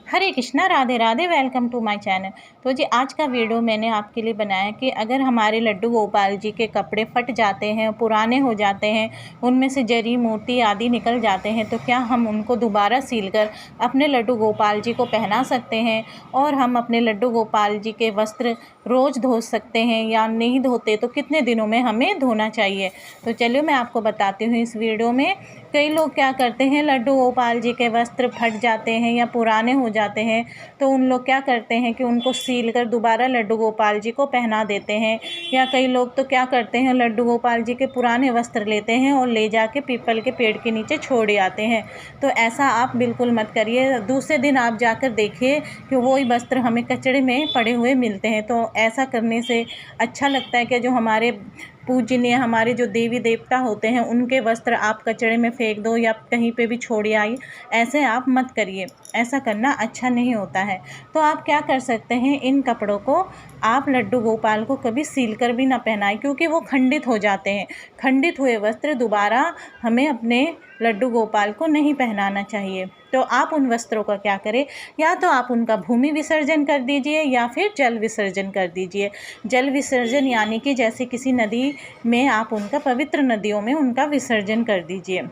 Hare Krishna, Radhe Radhe. Welcome to my channel. तो जी आज का वीडियो मैंने आपके लिए बनाया कि अगर हमारे लड्डू गोपाल जी के कपड़े फट जाते हैं, पुराने हो जाते हैं, उनमें से जरी मोती आदि निकल जाते हैं, तो क्या हम उनको दोबारा सील कर अपने लड्डू गोपाल जी को पहना सकते हैं। और हम अपने लड्डू गोपाल जी के वस्त्र रोज़ धो सकते हैं या नहीं धोते तो कितने दिनों में हमें धोना चाहिए। तो चलिए मैं आपको बताती हूँ इस वीडियो में। कई लोग क्या करते हैं, लड्डू गोपाल जी के वस्त्र फट जाते हैं या पुराने हो जाते हैं तो उन लोग क्या करते हैं कि उनको सील कर दोबारा लड्डू गोपाल जी को पहना देते हैं। या कई लोग तो क्या करते हैं, लड्डू गोपाल जी के पुराने वस्त्र लेते हैं और ले जाके पीपल के पेड़ के नीचे छोड़ आते हैं। तो ऐसा आप बिल्कुल मत करिए। दूसरे दिन आप जाकर देखिए कि वही वस्त्र हमें कचड़े में पड़े हुए मिलते हैं। तो ऐसा करने से अच्छा लगता है कि जो हमारे पूजनीय, हमारे जो देवी देवता होते हैं, उनके वस्त्र आप कचड़े में फेंक दो या कहीं पे भी छोड़ आई, ऐसे आप मत करिए। ऐसा करना अच्छा नहीं होता है। तो आप क्या कर सकते हैं, इन कपड़ों को आप लड्डू गोपाल को कभी सील कर भी ना पहनाएं, क्योंकि वो खंडित हो जाते हैं। खंडित हुए वस्त्र दोबारा हमें अपने लड्डू गोपाल को नहीं पहनाना चाहिए। तो आप उन वस्त्रों का क्या करें, या तो आप उनका भूमि विसर्जन कर दीजिए या फिर जल विसर्जन कर दीजिए। जल विसर्जन यानी कि जैसे किसी नदी में आप उनका, पवित्र नदियों में उनका विसर्जन कर दीजिए।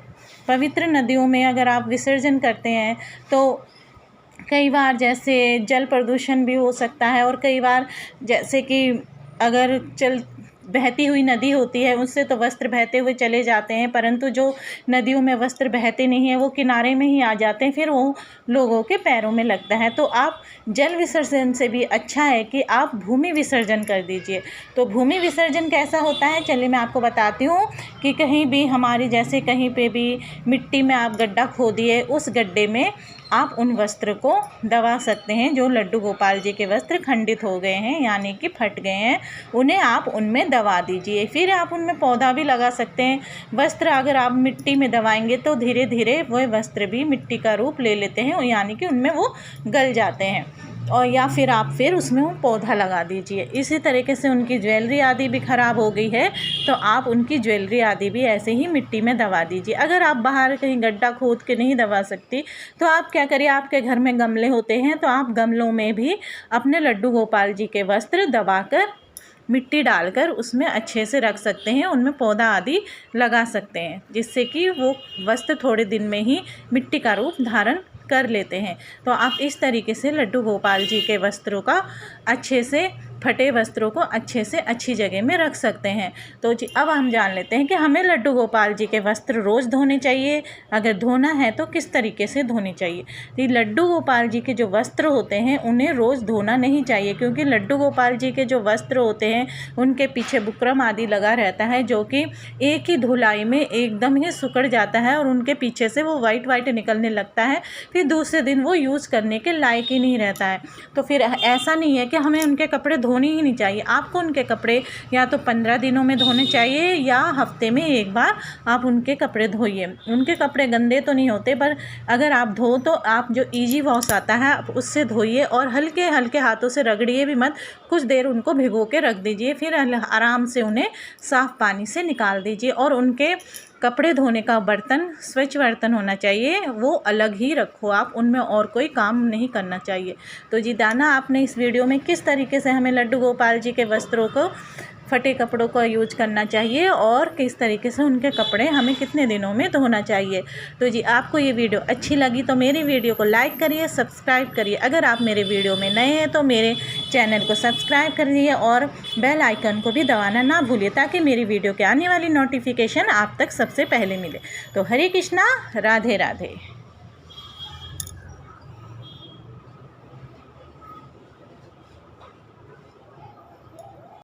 पवित्र नदियों में अगर आप विसर्जन करते हैं तो कई बार जैसे जल प्रदूषण भी हो सकता है, और कई बार जैसे कि अगर बहती हुई नदी होती है उससे तो वस्त्र बहते हुए चले जाते हैं, परंतु जो नदियों में वस्त्र बहते नहीं हैं वो किनारे में ही आ जाते हैं, फिर वो लोगों के पैरों में लगता है। तो आप जल विसर्जन से भी अच्छा है कि आप भूमि विसर्जन कर दीजिए। तो भूमि विसर्जन कैसा होता है, चलिए मैं आपको बताती हूँ कि कहीं भी हमारी, जैसे कहीं पे भी मिट्टी में आप गड्ढा खोदिए, उस गड्ढे में आप उन वस्त्र को दबा सकते हैं। जो लड्डू गोपाल जी के वस्त्र खंडित हो गए हैं यानी कि फट गए हैं, उन्हें आप उनमें दबा दीजिए। फिर आप उनमें पौधा भी लगा सकते हैं। वस्त्र अगर आप मिट्टी में दबाएंगे तो धीरे धीरे वह वस्त्र भी मिट्टी का रूप ले लेते हैं, यानी कि उनमें वो गल जाते हैं। और या फिर आप उसमें वो पौधा लगा दीजिए। इसी तरीके से उनकी ज्वेलरी आदि भी ख़राब हो गई है तो आप उनकी ज्वेलरी आदि भी ऐसे ही मिट्टी में दबा दीजिए। अगर आप बाहर कहीं गड्ढा खोद के नहीं दबा सकती तो आप क्या करिए, आपके घर में गमले होते हैं तो आप गमलों में भी अपने लड्डू गोपाल जी के वस्त्र दबाकर, मिट्टी डालकर उसमें अच्छे से रख सकते हैं। उनमें पौधा आदि लगा सकते हैं, जिससे कि वो वस्त्र थोड़े दिन में ही मिट्टी का रूप धारण कर लेते हैं। तो आप इस तरीके से लड्डू गोपाल जी के वस्त्रों का अच्छे से, फटे वस्त्रों को अच्छे से अच्छी जगह में रख सकते हैं। तो जी अब हम जान लेते हैं कि हमें लड्डू गोपाल जी के वस्त्र रोज़ धोने चाहिए। अगर धोना है तो किस तरीके से धोने चाहिए। तो लड्डू गोपाल जी के जो वस्त्र होते हैं उन्हें रोज़ धोना नहीं चाहिए, क्योंकि लड्डू गोपाल जी के जो वस्त्र होते हैं उनके पीछे बुकरम आदि लगा रहता है, जो कि एक ही धुलाई में एकदम ही सिकुड़ जाता है और उनके पीछे से वो वाइट वाइट निकलने लगता है। फिर दूसरे दिन वो यूज़ करने के लायक ही नहीं रहता है। तो फिर ऐसा नहीं है कि हमें उनके कपड़े धोने ही नहीं चाहिए। आपको उनके कपड़े या तो 15 दिनों में धोने चाहिए या हफ्ते में एक बार आप उनके कपड़े धोइए। उनके कपड़े गंदे तो नहीं होते, पर अगर आप धो तो आप जो इजी वॉश आता है आप उससे धोइए, और हल्के हल्के हाथों से रगड़िए भी मत। कुछ देर उनको भिगो के रख दीजिए, फिर आराम से उन्हें साफ़ पानी से निकाल दीजिए। और उनके कपड़े धोने का बर्तन स्वच्छ बर्तन होना चाहिए, वो अलग ही रखो आप, उनमें और कोई काम नहीं करना चाहिए। तो जी दाना, आपने इस वीडियो में किस तरीके से हमें लड्डू गोपाल जी के वस्त्रों को, फटे कपड़ों का यूज करना चाहिए और किस तरीके से उनके कपड़े हमें कितने दिनों में धोना चाहिए। तो जी आपको ये वीडियो अच्छी लगी तो मेरी वीडियो को लाइक करिए, सब्सक्राइब करिए। अगर आप मेरे वीडियो में नए हैं तो मेरे चैनल को सब्सक्राइब करिए और बेल आइकन को भी दबाना ना भूलिए, ताकि मेरी वीडियो के आने वाली नोटिफिकेशन आप तक सबसे पहले मिले। तो हरे कृष्णा, राधे राधे।